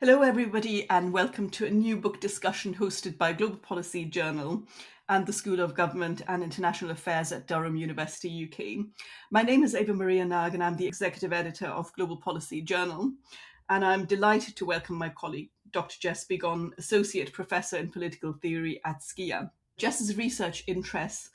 Hello, everybody, and welcome to a new book discussion hosted by Global Policy Journal and the School of Government and International Affairs at Durham University, UK. My name is Eva-Maria Nag, and I'm the executive editor of Global Policy Journal. And I'm delighted to welcome my colleague, Dr. Jess Begon, Associate Professor in Political Theory at SGIA. Jess's research interests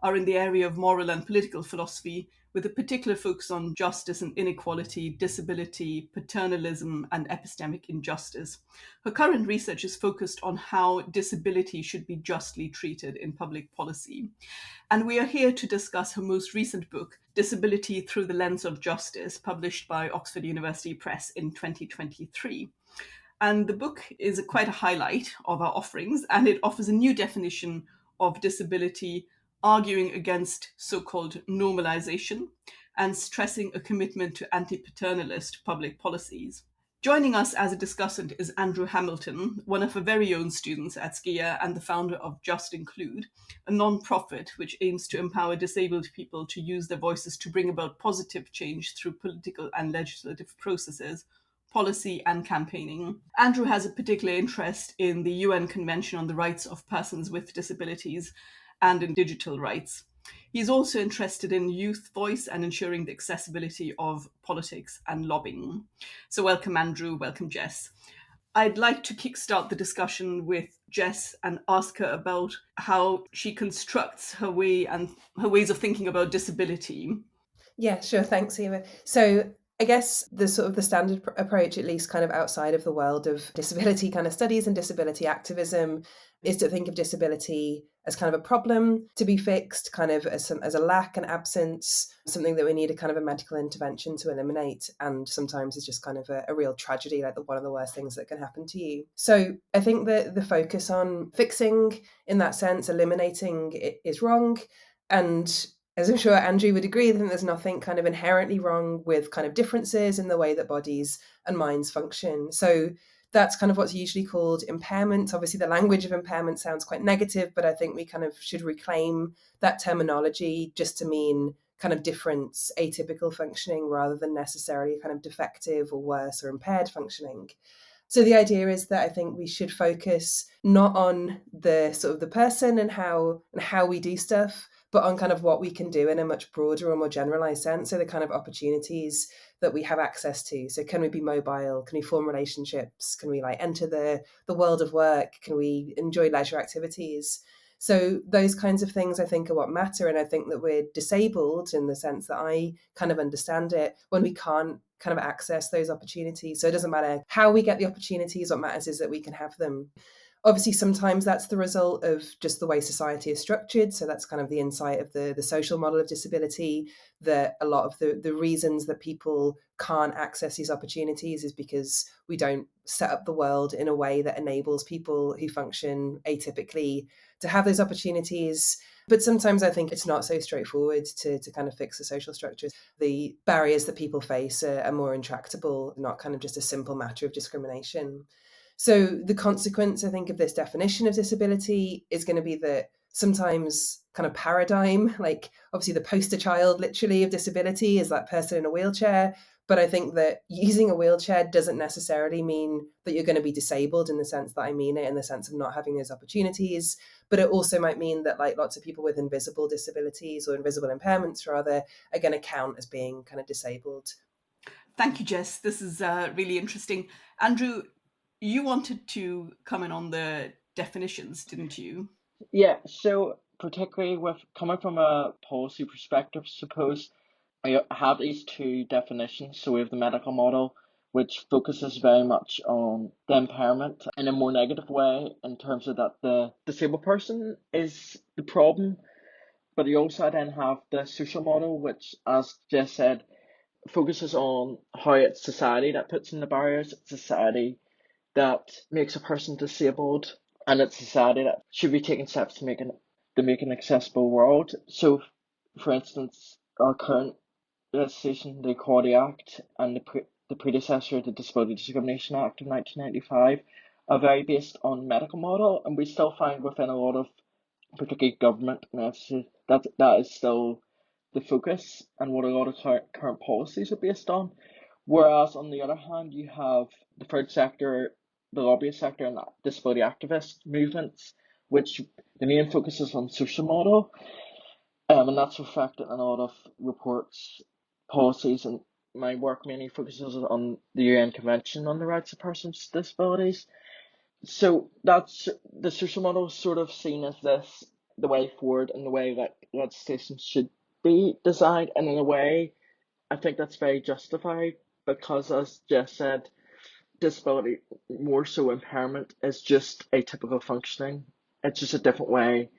are in the area of moral and political philosophy, with a particular focus on justice and inequality, disability, paternalism, and epistemic injustice. Her current research is focused on how disability should be justly treated in public policy. And we are here to discuss her most recent book, Disability Through the Lens of Justice, published by Oxford University Press in 2023. And the book is quite a highlight of our offerings, and it offers a new definition of disability, arguing against so-called normalization and stressing a commitment to anti-paternalist public policies. Joining us as a discussant is Andrew Hamilton, one of her very own students at SGIA and the founder of Just Include, a non-profit which aims to empower disabled people to use their voices to bring about positive change through political and legislative processes, policy and campaigning. Andrew has a particular interest in the UN Convention on the Rights of Persons with Disabilities and in digital rights. He's also interested in youth voice and ensuring the accessibility of politics and lobbying. So welcome, Andrew. Welcome, Jess. I'd like to kickstart the discussion with Jess and ask her about how she constructs her way and her ways of thinking about disability. Yeah, sure. Thanks, Eva. So I guess the standard approach, at least kind of outside of the world of disability kind of studies and disability activism, is to think of disability as kind of a problem to be fixed, kind of as a lack, an absence, something that we need a kind of a medical intervention to eliminate. And sometimes it's just kind of a real tragedy, like one of the worst things that can happen to you. So I think that the focus on fixing, in that sense, eliminating it is wrong. And as I'm sure Andrew would agree, then there's nothing kind of inherently wrong with kind of differences in the way that bodies and minds function. So that's kind of what's usually called impairment. Obviously, the language of impairment sounds quite negative, but I think we kind of should reclaim that terminology just to mean kind of difference, atypical functioning, rather than necessarily kind of defective or worse or impaired functioning. So the idea is that I think we should focus not on the sort of the person and how we do stuff, but on kind of what we can do in a much broader or more generalized sense. So the kind of opportunities that we have access to. So can we be mobile? Can we form relationships? Can we like enter the world of work? Can we enjoy leisure activities? So those kinds of things I think are what matter. And I think that we're disabled in the sense that I kind of understand it when we can't kind of access those opportunities. So it doesn't matter how we get the opportunities, what matters is that we can have them. Obviously, sometimes that's the result of just the way society is structured. So that's kind of the insight of the social model of disability, that a lot of the reasons that people can't access these opportunities is because we don't set up the world in a way that enables people who function atypically to have those opportunities. But sometimes I think it's not so straightforward to kind of fix the social structures. The barriers that people face are more intractable, not kind of just a simple matter of discrimination. So the consequence, I think, of this definition of disability is going to be that sometimes kind of paradigm, like obviously the poster child literally of disability is that person in a wheelchair. But I think that using a wheelchair doesn't necessarily mean that you're going to be disabled in the sense that I mean it, in the sense of not having those opportunities. But it also might mean that like lots of people with invisible disabilities or invisible impairments rather are going to count as being kind of disabled. Thank you, Jess. This is really interesting. Andrew, you wanted to comment on the definitions, didn't you? Yeah, so particularly with coming from a policy perspective, suppose I have these two definitions. So we have the medical model, which focuses very much on the impairment in a more negative way in terms of that the disabled person is the problem. But you also then have the social model, which, as Jess said, focuses on how it's society that puts in the barriers, it's society that makes a person disabled, and it's society that should be taking steps to make an accessible world. So, for instance, our current legislation, the Equality Act, and the predecessor, the Disability Discrimination Act of 1995, are very based on medical model, and we still find within a lot of particularly government messages that is still the focus and what a lot of current policies are based on. Whereas on the other hand, you have the third sector, the lobbyist sector, and the disability activist movements, which the main focus is on social model, and that's reflected in a lot of reports, policies, and my work mainly focuses on the UN Convention on the Rights of Persons with Disabilities. So that's the social model is sort of seen as this the way forward and the way that legislation should be designed, and in a way, I think that's very justified because, as Jess said, disability, more so impairment, is just atypical functioning. It's just a different way.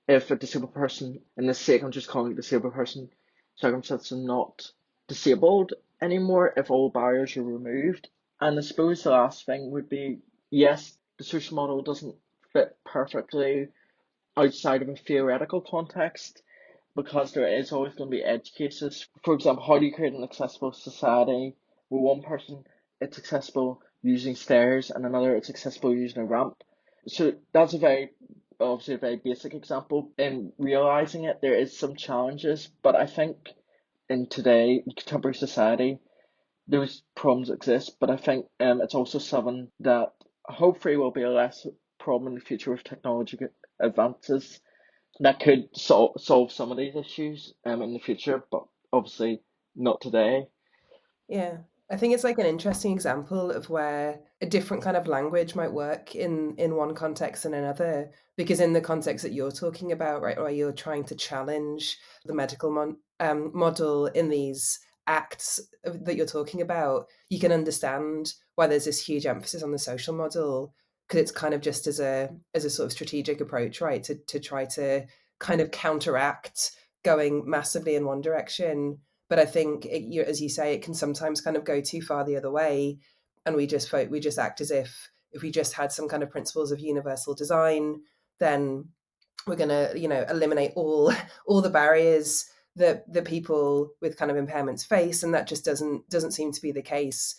If a disabled person, in this sake, I'm just calling it disabled person, circumstances are not disabled anymore if all barriers are removed. And I suppose the last thing would be, yes, the social model doesn't fit perfectly outside of a theoretical context because there is always going to be edge cases. For example, how do you create an accessible society where one person it's accessible using stairs and another it's accessible using a ramp? So that's obviously a very basic example. In realizing it, there is some challenges, but I think in contemporary society, those problems exist. But I think it's also something that hopefully will be a less problem in the future with technological advances that could solve some of these issues in the future, but obviously not today. Yeah. I think it's like an interesting example of where a different kind of language might work in one context and another. Because in the context that you're talking about, right, where you're trying to challenge the medical model in these acts that you're talking about, you can understand why there's this huge emphasis on the social model, because it's kind of just as a sort of strategic approach, right, to try to kind of counteract going massively in one direction. But I think, as you say, it can sometimes kind of go too far the other way, and we just act as if we just had some kind of principles of universal design, then we're going to eliminate all the barriers that the people with kind of impairments face, and that just doesn't seem to be the case.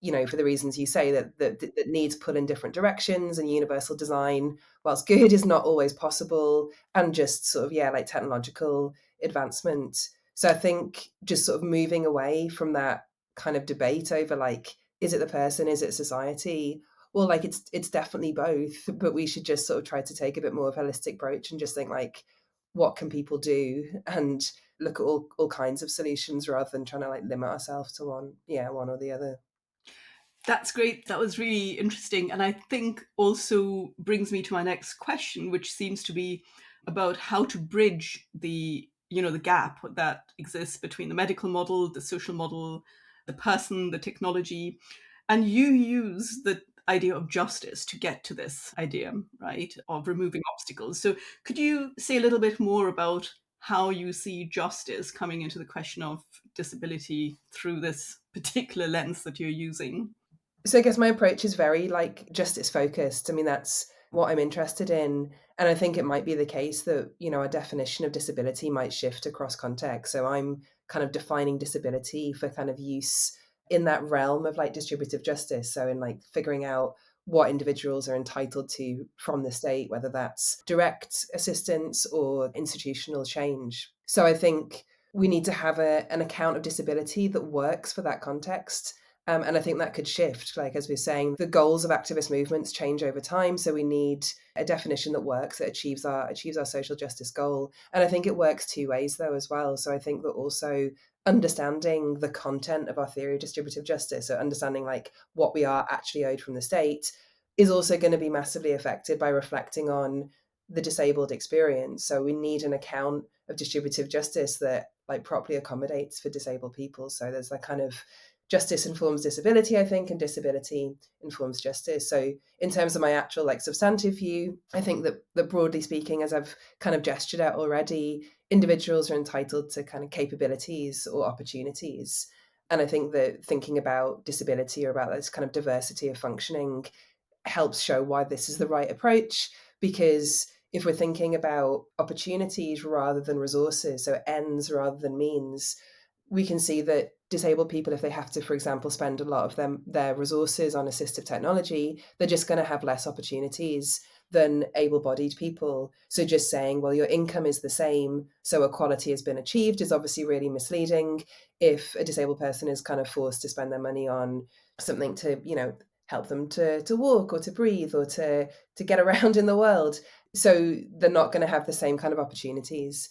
For the reasons you say, that needs pull in different directions, and universal design, whilst good, is not always possible, and just sort of like technological advancement. So I think just sort of moving away from that kind of debate over like, is it the person, is it society? Well, like it's definitely both, but we should just sort of try to take a bit more of a holistic approach and just think like, what can people do, and look at all kinds of solutions rather than trying to like limit ourselves to one or the other. That's great. That was really interesting. And I think also brings me to my next question, which seems to be about how to bridge the gap that exists between the medical model, the social model, the person, the technology. And you use the idea of justice to get to this idea, right, of removing obstacles. So could you say a little bit more about how you see justice coming into the question of disability through this particular lens that you're using? So I guess my approach is very like justice focused. I mean, that's what I'm interested in. And I think it might be the case that, a definition of disability might shift across context. So I'm kind of defining disability for kind of use in that realm of like distributive justice. So in like figuring out what individuals are entitled to from the state, whether that's direct assistance or institutional change. So I think we need to have an account of disability that works for that context. And I think that could shift. Like, as we're saying, the goals of activist movements change over time. So we need a definition that works, that achieves our social justice goal. And I think it works two ways, though, as well. So I think that also understanding the content of our theory of distributive justice, so understanding like what we are actually owed from the state, is also going to be massively affected by reflecting on the disabled experience. So we need an account of distributive justice that like properly accommodates for disabled people. So there's that kind of justice informs disability, I think, and disability informs justice. So in terms of my actual like substantive view, I think that broadly speaking, as I've kind of gestured at already, individuals are entitled to kind of capabilities or opportunities. And I think that thinking about disability or about this kind of diversity of functioning helps show why this is the right approach. Because if we're thinking about opportunities rather than resources, so ends rather than means, we can see that disabled people, if they have to, for example, spend a lot of their resources on assistive technology, they're just going to have less opportunities than able-bodied people. So just saying, well, your income is the same, so equality has been achieved, is obviously really misleading. If a disabled person is kind of forced to spend their money on something to, help them to walk or to breathe or to get around in the world, so they're not going to have the same kind of opportunities.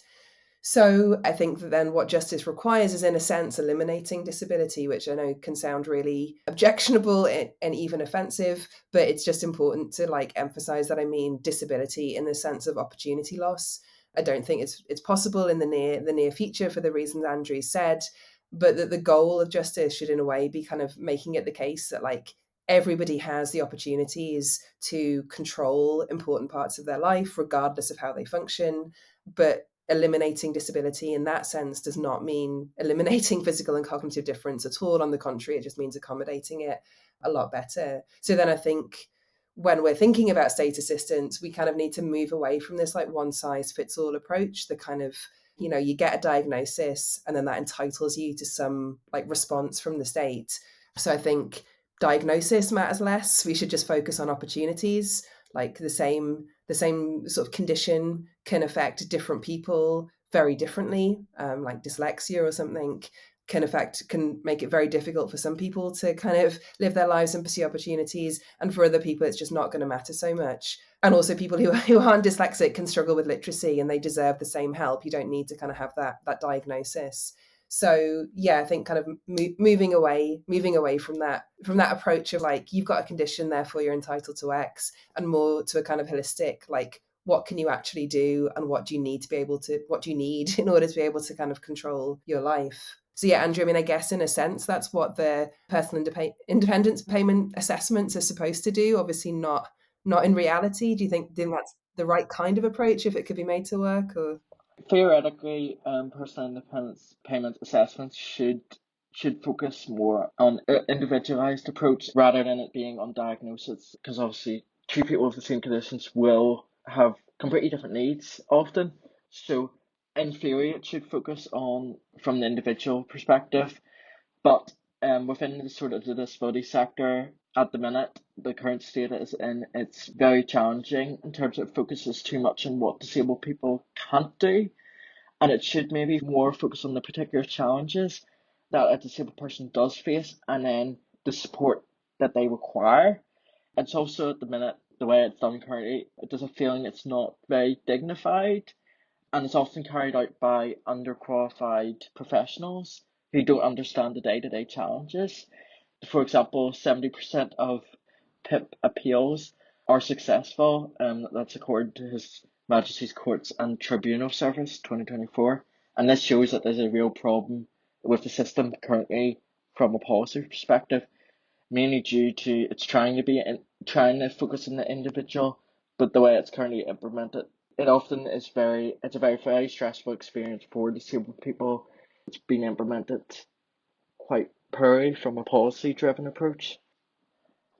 So I think that then what justice requires is, in a sense, eliminating disability, which I know can sound really objectionable and even offensive, but it's just important to emphasize that I mean disability in the sense of opportunity loss. I don't think it's possible in the near future for the reasons Andrew said, but that the goal of justice should in a way be kind of making it the case that everybody has the opportunities to control important parts of their life, regardless of how they function. But eliminating disability in that sense does not mean eliminating physical and cognitive difference at all. On the contrary, it just means accommodating it a lot better. So then I think when we're thinking about state assistance, we kind of need to move away from this one size fits all approach, the kind of, you get a diagnosis and then that entitles you to some response from the state. So I think diagnosis matters less. We should just focus on opportunities. The same sort of condition can affect different people very differently. Like dyslexia or something can make it very difficult for some people to kind of live their lives and pursue opportunities, and for other people it's just not going to matter so much. And also people who aren't dyslexic can struggle with literacy, and they deserve the same help. You don't need to kind of have that diagnosis. So yeah, I think kind of moving away from that approach of you've got a condition, therefore you're entitled to X, and more to a kind of holistic, what can you actually do, and what do you need in order to be able to kind of control your life. So yeah, Andrew, I mean, I guess in a sense that's what the personal independence payment assessments are supposed to do. Obviously not in reality. Do you think that's the right kind of approach if it could be made to work? Or theoretically, personal independence payment assessments should focus more on an individualized approach rather than it being on diagnosis, because obviously two people with the same conditions will have completely different needs often. So in theory, it should focus on from the individual perspective, but within the sort of the disability sector at the minute, the current state is in, it's very challenging in terms of it focuses too much on what disabled people can't do, and it should maybe more focus on the particular challenges that a disabled person does face and then the support that they require. It's also at the minute, the way it's done currently, there's a feeling it's not very dignified, and it's often carried out by underqualified professionals who don't understand the day-to-day challenges. For example, 70% of PIP appeals are successful, that's according to His Majesty's Courts and Tribunal Service 2024, and this shows that there's a real problem with the system currently from a policy perspective, mainly due to it's trying to focus on the individual, but the way it's currently implemented, it often is it's a very stressful experience for disabled people. It's been implemented quite poorly from a policy driven approach.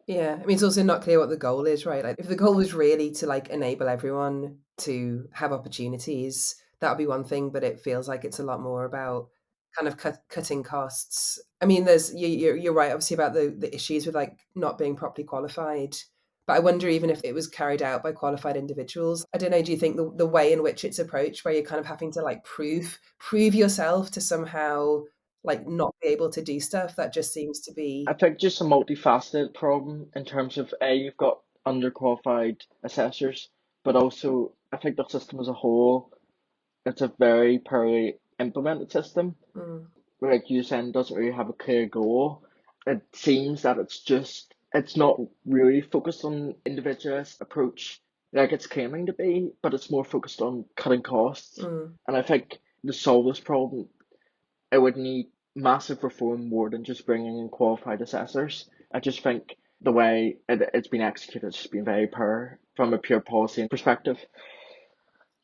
yeah, I mean, it's also not clear what the goal is, right? If the goal was really to enable everyone to have opportunities, that would be one thing, but it feels like it's a lot more about kind of cutting costs. I mean, you're right, obviously, about the issues with not being properly qualified. But I wonder even if it was carried out by qualified individuals. I don't know, do you think the way in which it's approached, where you're kind of having to prove yourself to somehow not be able to do stuff, that just seems to be... I think just a multifaceted problem in terms of you've got underqualified assessors, but also I think the system as a whole, it's a very poorly implemented system. Like you said, doesn't really have a clear goal. It seems that it's not really focused on individualist approach like it's claiming to be, but it's more focused on cutting costs. And I think to solve this problem, it would need massive reform more than just bringing in qualified assessors. I just think the way it's been executed has been very poor from a pure policy perspective.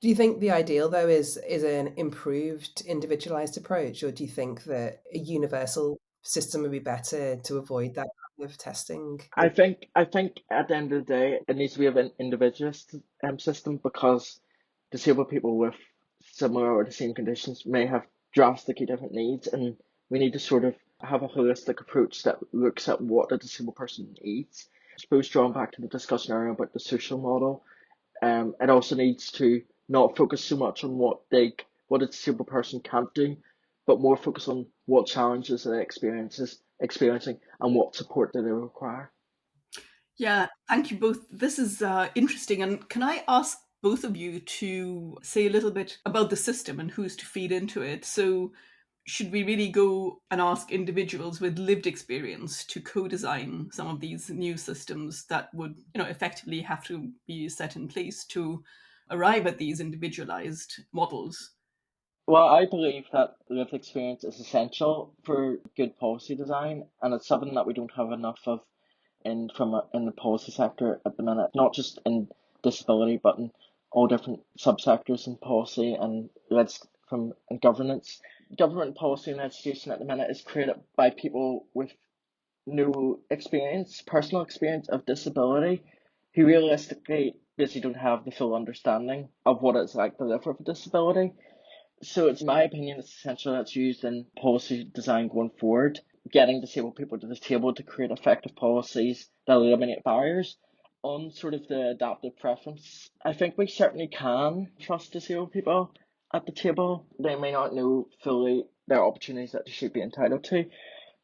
Do you think the ideal, though, is an improved individualized approach, or do you think that a universal system would be better to avoid that kind of testing? I think at the end of the day, it needs to be an individualist system, because disabled people with similar or the same conditions may have drastically different needs, and we need to sort of have a holistic approach that looks at what a disabled person needs. I suppose drawing back to the discussion earlier about the social model, It also needs to not focus so much on what a disabled person can't do, but more focus on what challenges they're experiencing and what support that they require. Yeah, thank you both. This is interesting. And can I ask both of you to say a little bit about the system and who's to feed into it? So, should we really go and ask individuals with lived experience to co-design some of these new systems that would, effectively have to be set in place to arrive at these individualized models? Well, I believe that lived experience is essential for good policy design, and it's something that we don't have enough of in the policy sector at the minute. Not just in disability, but in all different subsectors in policy and from governance. Government policy and legislation at the minute is created by people with no experience, personal experience of disability, who realistically basically don't have the full understanding of what it's like to live with a disability. So it's my opinion it's essential that's used in policy design going forward, getting disabled people to the table to create effective policies that eliminate barriers. On sort of the adaptive preference, I think we certainly can trust disabled people at the table. They may not know fully their opportunities that they should be entitled to,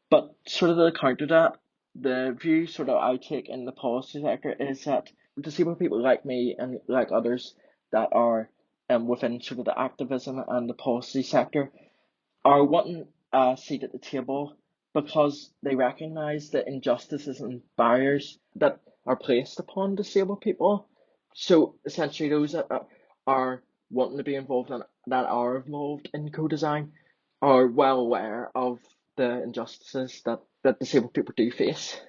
but sort of the counter that, the view sort of I take in the policy sector is that disabled people like me and like others that are within sort of the activism and the policy sector are wanting a seat at the table because they recognise the injustices and barriers that are placed upon disabled people. So essentially those that are wanting to be involved and that are involved in co-design are well aware of the injustices that disabled people do face.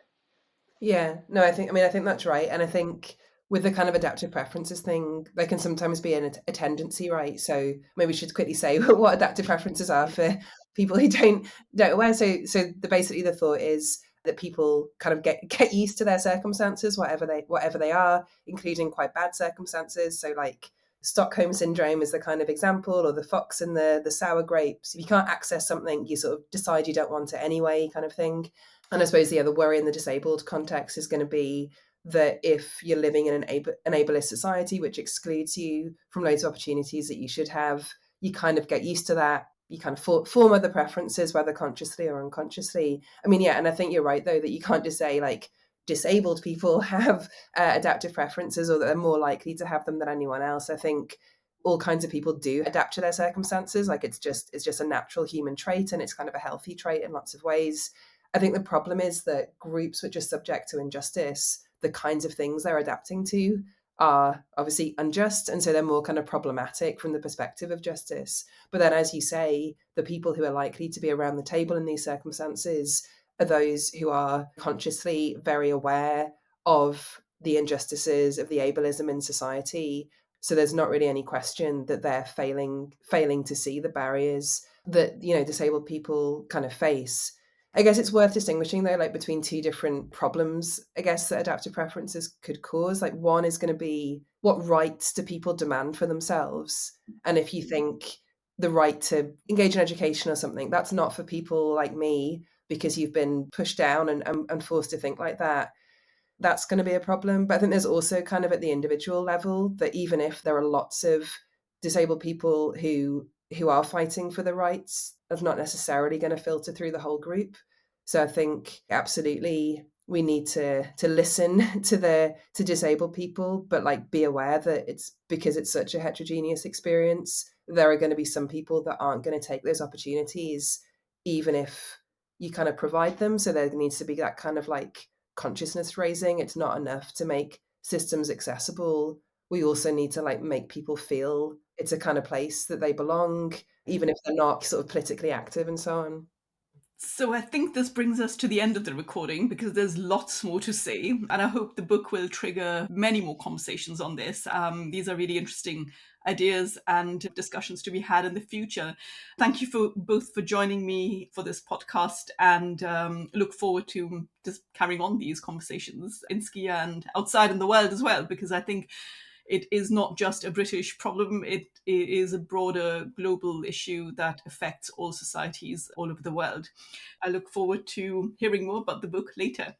Yeah, no, I think that's right. And I think with the kind of adaptive preferences thing, there can sometimes be a tendency, right? So maybe we should quickly say what adaptive preferences are for people who don't aware. So basically the thought is that people kind of get used to their circumstances, whatever they are, including quite bad circumstances. So like Stockholm syndrome is the kind of example, or the fox and the sour grapes. If you can't access something, you sort of decide you don't want it anyway, kind of thing. And I suppose the other worry in the disabled context is going to be that if you're living in an ableist society, which excludes you from loads of opportunities that you should have, you kind of get used to that. You kind of form other preferences, whether consciously or unconsciously. I mean, yeah, and I think you're right, though, that you can't just say, like, disabled people have adaptive preferences or that they're more likely to have them than anyone else. I think all kinds of people do adapt to their circumstances. Like, it's just a natural human trait, and it's kind of a healthy trait in lots of ways. I think the problem is that groups which are subject to injustice, the kinds of things they're adapting to are obviously unjust. And so they're more kind of problematic from the perspective of justice. But then, as you say, the people who are likely to be around the table in these circumstances are those who are consciously very aware of the injustices of the ableism in society. So there's not really any question that they're failing to see the barriers that, disabled people kind of face. I guess it's worth distinguishing though, like between two different problems, I guess, that adaptive preferences could cause. Like one is going to be what rights do people demand for themselves? And if you think the right to engage in education or something, that's not for people like me because you've been pushed down and forced to think like that, that's going to be a problem. But I think there's also kind of at the individual level that even if there are lots of disabled people who are fighting for the rights, that's not necessarily going to filter through the whole group. So I think absolutely we need to listen to disabled people, but like be aware that it's because it's such a heterogeneous experience. There are going to be some people that aren't going to take those opportunities, even if you kind of provide them. So there needs to be that kind of like consciousness raising. It's not enough to make systems accessible. We also need to like make people feel it's a kind of place that they belong, even if they're not sort of politically active and so on. So I think this brings us to the end of the recording because there's lots more to say, and I hope the book will trigger many more conversations on this. These are really interesting ideas and discussions to be had in the future. Thank you for both for joining me for this podcast, and look forward to just carrying on these conversations in SGIA and outside in the world as well, because I think it is not just a British problem, it is a broader global issue that affects all societies all over the world. I look forward to hearing more about the book later.